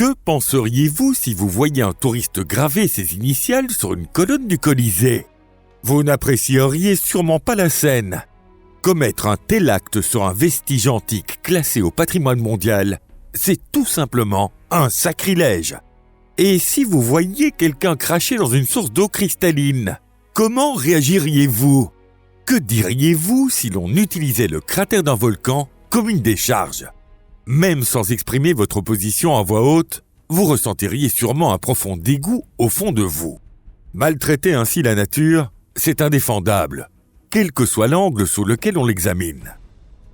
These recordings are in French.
Que penseriez-vous si vous voyiez un touriste graver ses initiales sur une colonne du Colisée? Vous n'apprécieriez sûrement pas la scène. Commettre un tel acte sur un vestige antique classé au patrimoine mondial, c'est tout simplement un sacrilège. Et si vous voyiez quelqu'un cracher dans une source d'eau cristalline, comment réagiriez-vous? Que diriez-vous si l'on utilisait le cratère d'un volcan comme une décharge? Même sans exprimer votre opposition à voix haute, vous ressentiriez sûrement un profond dégoût au fond de vous. Maltraiter ainsi la nature, c'est indéfendable, quel que soit l'angle sous lequel on l'examine.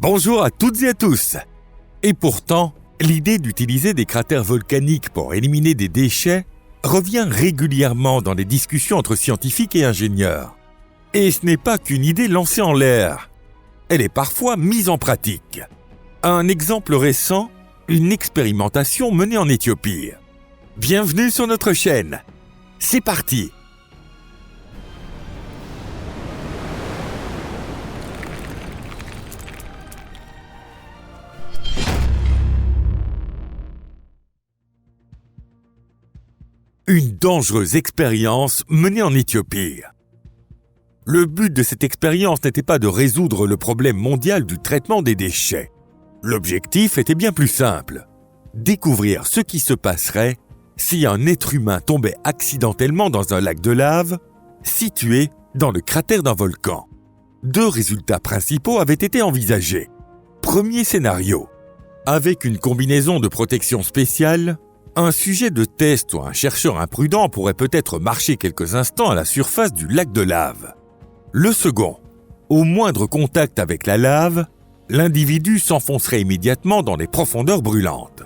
Bonjour à toutes et à tous. Et pourtant, l'idée d'utiliser des cratères volcaniques pour éliminer des déchets revient régulièrement dans les discussions entre scientifiques et ingénieurs. Et ce n'est pas qu'une idée lancée en l'air. Elle est parfois mise en pratique. Un exemple récent, une expérimentation menée en Éthiopie. Bienvenue sur notre chaîne. C'est parti! Une dangereuse expérience menée en Éthiopie. Le but de cette expérience n'était pas de résoudre le problème mondial du traitement des déchets. L'objectif était bien plus simple, découvrir ce qui se passerait si un être humain tombait accidentellement dans un lac de lave situé dans le cratère d'un volcan. 2 résultats principaux avaient été envisagés. Premier scénario, avec une combinaison de protection spéciale, un sujet de test ou un chercheur imprudent pourrait peut-être marcher quelques instants à la surface du lac de lave. Le second, au moindre contact avec la lave, l'individu s'enfoncerait immédiatement dans les profondeurs brûlantes.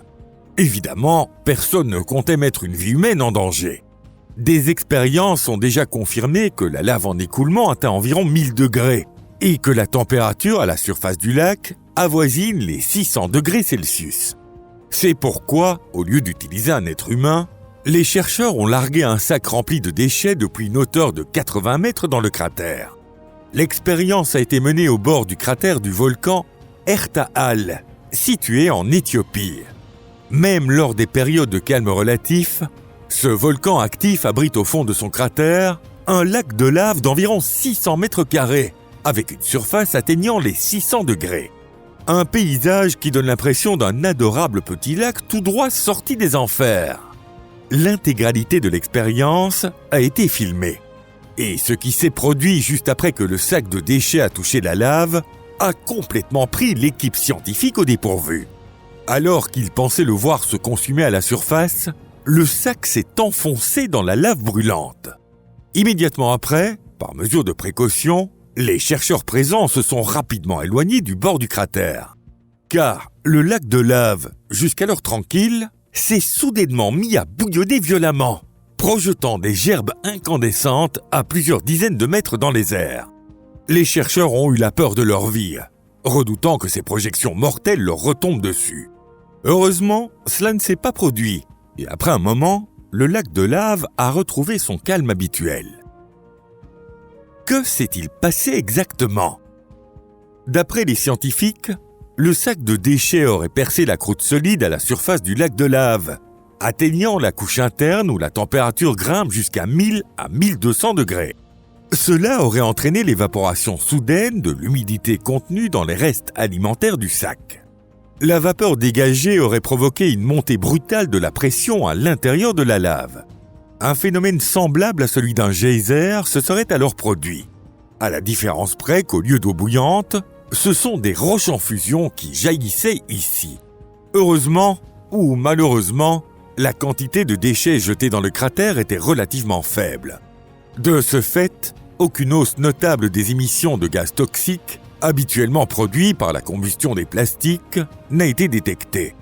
Évidemment, personne ne comptait mettre une vie humaine en danger. Des expériences ont déjà confirmé que la lave en écoulement atteint environ 1000 degrés et que la température à la surface du lac avoisine les 600 degrés Celsius. C'est pourquoi, au lieu d'utiliser un être humain, les chercheurs ont largué un sac rempli de déchets depuis une hauteur de 80 mètres dans le cratère. L'expérience a été menée au bord du cratère du volcan Ertaal, situé en Éthiopie. Même lors des périodes de calme relatif, ce volcan actif abrite au fond de son cratère un lac de lave d'environ 600 mètres carrés, avec une surface atteignant les 600 degrés. Un paysage qui donne l'impression d'un adorable petit lac tout droit sorti des enfers. L'intégralité de l'expérience a été filmée. Et ce qui s'est produit juste après que le sac de déchets a touché la lave a complètement pris l'équipe scientifique au dépourvu. Alors qu'ils pensaient le voir se consumer à la surface, le sac s'est enfoncé dans la lave brûlante. Immédiatement après, par mesure de précaution, les chercheurs présents se sont rapidement éloignés du bord du cratère. Car le lac de lave, jusqu'alors tranquille, s'est soudainement mis à bouillonner violemment, projetant des gerbes incandescentes à plusieurs dizaines de mètres dans les airs. Les chercheurs ont eu la peur de leur vie, redoutant que ces projections mortelles leur retombent dessus. Heureusement, cela ne s'est pas produit, et après un moment, le lac de lave a retrouvé son calme habituel. Que s'est-il passé exactement? D'après les scientifiques, le sac de déchets aurait percé la croûte solide à la surface du lac de lave, atteignant la couche interne où la température grimpe jusqu'à 1000 à 1200 degrés. Cela aurait entraîné l'évaporation soudaine de l'humidité contenue dans les restes alimentaires du sac. La vapeur dégagée aurait provoqué une montée brutale de la pression à l'intérieur de la lave. Un phénomène semblable à celui d'un geyser se serait alors produit, à la différence près qu'au lieu d'eau bouillante, ce sont des roches en fusion qui jaillissaient ici. Heureusement, ou malheureusement, la quantité de déchets jetés dans le cratère était relativement faible. De ce fait, aucune hausse notable des émissions de gaz toxiques, habituellement produits par la combustion des plastiques, n'a été détectée.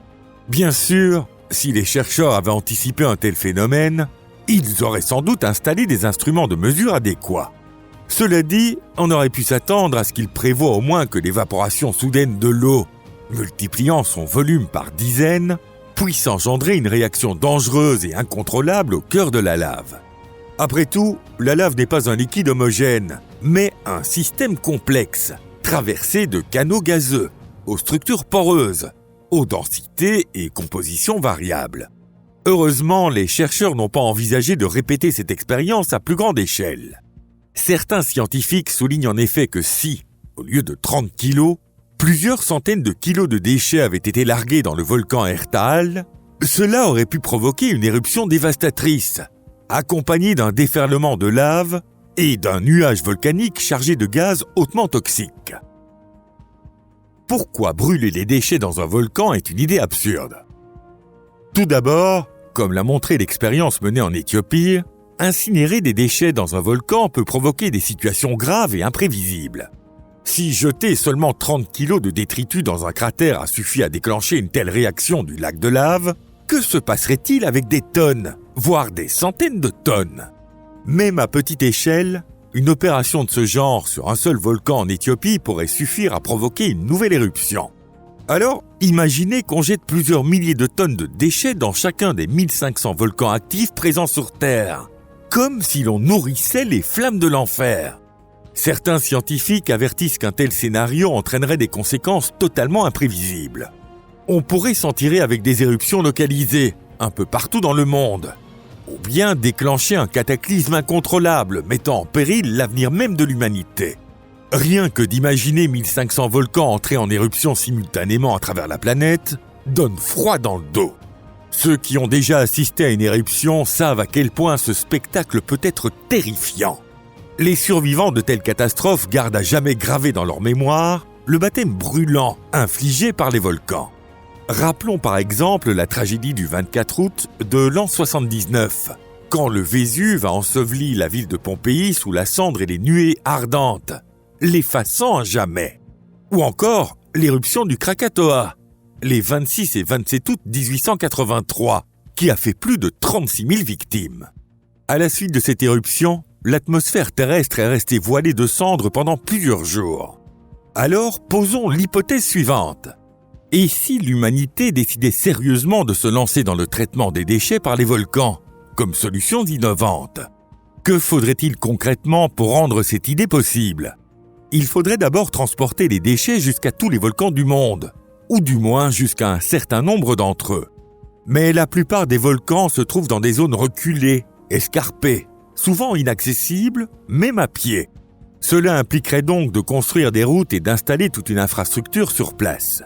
Bien sûr, si les chercheurs avaient anticipé un tel phénomène, ils auraient sans doute installé des instruments de mesure adéquats. Cela dit, on aurait pu s'attendre à ce qu'il prévoie au moins que l'évaporation soudaine de l'eau, multipliant son volume par dizaines, puisse engendrer une réaction dangereuse et incontrôlable au cœur de la lave. Après tout, la lave n'est pas un liquide homogène, mais un système complexe, traversé de canaux gazeux, aux structures poreuses, aux densités et compositions variables. Heureusement, les chercheurs n'ont pas envisagé de répéter cette expérience à plus grande échelle. Certains scientifiques soulignent en effet que si, au lieu de 30 kilos, plusieurs centaines de kilos de déchets avaient été largués dans le volcan Ertaal, cela aurait pu provoquer une éruption dévastatrice, accompagnée d'un déferlement de lave et d'un nuage volcanique chargé de gaz hautement toxiques. Pourquoi brûler les déchets dans un volcan est une idée absurde. Tout d'abord, comme l'a montré l'expérience menée en Éthiopie, incinérer des déchets dans un volcan peut provoquer des situations graves et imprévisibles. Si jeter seulement 30 kilos de détritus dans un cratère a suffi à déclencher une telle réaction du lac de lave, que se passerait-il avec des tonnes, voire des centaines de tonnes ? Même à petite échelle, une opération de ce genre sur un seul volcan en Éthiopie pourrait suffire à provoquer une nouvelle éruption. Alors, imaginez qu'on jette plusieurs milliers de tonnes de déchets dans chacun des 1500 volcans actifs présents sur Terre, comme si l'on nourrissait les flammes de l'enfer. Certains scientifiques avertissent qu'un tel scénario entraînerait des conséquences totalement imprévisibles. On pourrait s'en tirer avec des éruptions localisées, un peu partout dans le monde, ou bien déclencher un cataclysme incontrôlable mettant en péril l'avenir même de l'humanité. Rien que d'imaginer 1500 volcans entrer en éruption simultanément à travers la planète donne froid dans le dos. Ceux qui ont déjà assisté à une éruption savent à quel point ce spectacle peut être terrifiant. Les survivants de telles catastrophes gardent à jamais gravé dans leur mémoire le baptême brûlant infligé par les volcans. Rappelons par exemple la tragédie du 24 août de l'an 79, quand le Vésuve a enseveli la ville de Pompéi sous la cendre et les nuées ardentes, l'effaçant à jamais. Ou encore l'éruption du Krakatoa, les 26 et 27 août 1883, qui a fait plus de 36 000 victimes. À la suite de cette éruption, l'atmosphère terrestre est restée voilée de cendres pendant plusieurs jours. Alors, posons l'hypothèse suivante. Et si l'humanité décidait sérieusement de se lancer dans le traitement des déchets par les volcans, comme solution innovante ? Que faudrait-il concrètement pour rendre cette idée possible ? Il faudrait d'abord transporter les déchets jusqu'à tous les volcans du monde, ou du moins jusqu'à un certain nombre d'entre eux. Mais la plupart des volcans se trouvent dans des zones reculées, escarpées, souvent inaccessibles, même à pied. Cela impliquerait donc de construire des routes et d'installer toute une infrastructure sur place.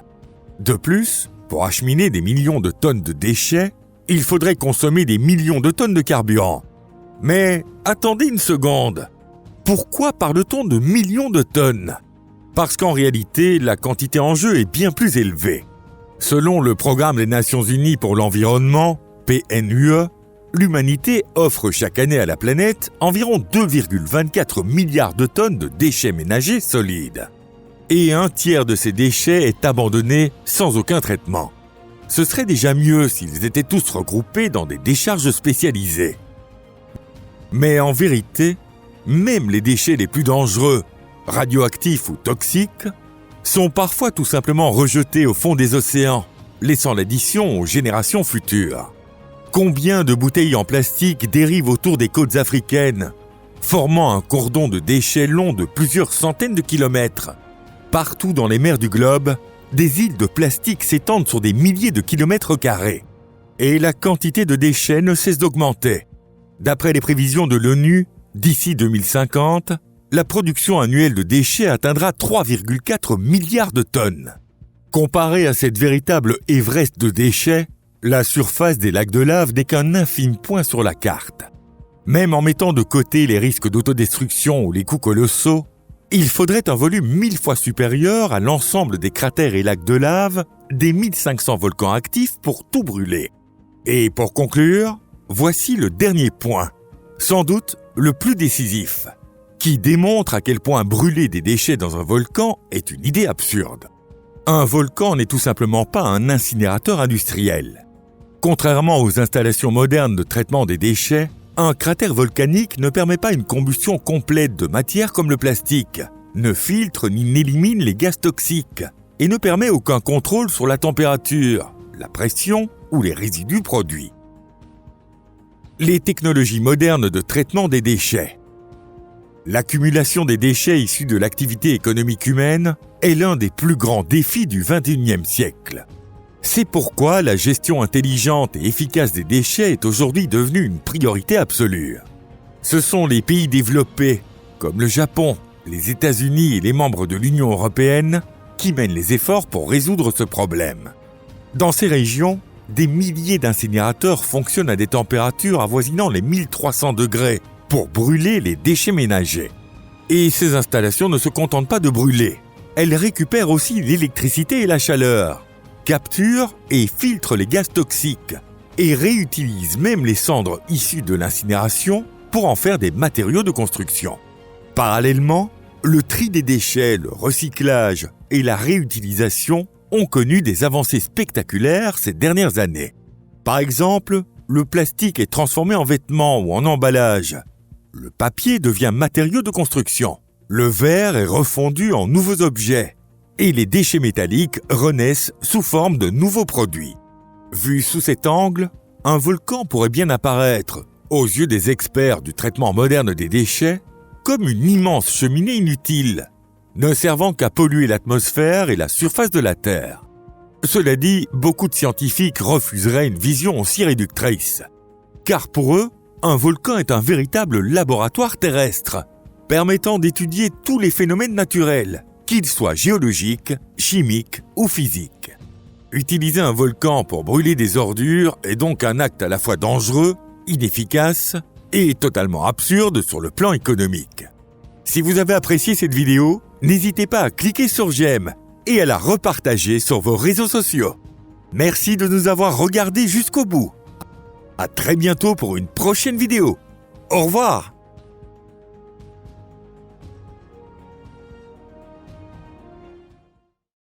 De plus, pour acheminer des millions de tonnes de déchets, il faudrait consommer des millions de tonnes de carburant. Mais attendez une seconde. Pourquoi parle-t-on de millions de tonnes ? Parce qu'en réalité, la quantité en jeu est bien plus élevée. Selon le Programme des Nations Unies pour l'environnement, PNUE, l'humanité offre chaque année à la planète environ 2,24 milliards de tonnes de déchets ménagers solides. Et un tiers de ces déchets est abandonné sans aucun traitement. Ce serait déjà mieux s'ils étaient tous regroupés dans des décharges spécialisées. Mais en vérité, même les déchets les plus dangereux, radioactifs ou toxiques, sont parfois tout simplement rejetés au fond des océans, laissant l'addition aux générations futures. Combien de bouteilles en plastique dérivent autour des côtes africaines, formant un cordon de déchets long de plusieurs centaines de kilomètres ? Partout dans les mers du globe, des îles de plastique s'étendent sur des milliers de kilomètres carrés. Et la quantité de déchets ne cesse d'augmenter. D'après les prévisions de l'ONU, d'ici 2050, la production annuelle de déchets atteindra 3,4 milliards de tonnes. Comparé à cette véritable Everest de déchets, la surface des lacs de lave n'est qu'un infime point sur la carte. Même en mettant de côté les risques d'autodestruction ou les coûts colossaux, il faudrait un volume 1000 fois supérieur à l'ensemble des cratères et lacs de lave des 1500 volcans actifs pour tout brûler. Et pour conclure, voici le dernier point, sans doute le plus décisif, qui démontre à quel point brûler des déchets dans un volcan est une idée absurde. Un volcan n'est tout simplement pas un incinérateur industriel. Contrairement aux installations modernes de traitement des déchets, un cratère volcanique ne permet pas une combustion complète de matière comme le plastique, ne filtre ni n'élimine les gaz toxiques et ne permet aucun contrôle sur la température, la pression ou les résidus produits. Les technologies modernes de traitement des déchets. L'accumulation des déchets issus de l'activité économique humaine est l'un des plus grands défis du XXIe siècle. C'est pourquoi la gestion intelligente et efficace des déchets est aujourd'hui devenue une priorité absolue. Ce sont les pays développés, comme le Japon, les États-Unis et les membres de l'Union européenne, qui mènent les efforts pour résoudre ce problème. Dans ces régions, des milliers d'incinérateurs fonctionnent à des températures avoisinant les 1300 degrés pour brûler les déchets ménagers. Et ces installations ne se contentent pas de brûler. Elles récupèrent aussi l'électricité et la chaleur, capturent et filtrent les gaz toxiques et réutilisent même les cendres issues de l'incinération pour en faire des matériaux de construction. Parallèlement, le tri des déchets, le recyclage et la réutilisation ont connu des avancées spectaculaires ces dernières années. Par exemple, le plastique est transformé en vêtements ou en emballage. Le papier devient matériau de construction. Le verre est refondu en nouveaux objets. Et les déchets métalliques renaissent sous forme de nouveaux produits. Vu sous cet angle, un volcan pourrait bien apparaître, aux yeux des experts du traitement moderne des déchets, comme une immense cheminée inutile, ne servant qu'à polluer l'atmosphère et la surface de la Terre. Cela dit, beaucoup de scientifiques refuseraient une vision aussi réductrice. Car pour eux, un volcan est un véritable laboratoire terrestre, permettant d'étudier tous les phénomènes naturels, qu'ils soient géologiques, chimiques ou physiques. Utiliser un volcan pour brûler des ordures est donc un acte à la fois dangereux, inefficace et totalement absurde sur le plan économique. Si vous avez apprécié cette vidéo, n'hésitez pas à cliquer sur j'aime et à la repartager sur vos réseaux sociaux. Merci de nous avoir regardés jusqu'au bout. À très bientôt pour une prochaine vidéo. Au revoir.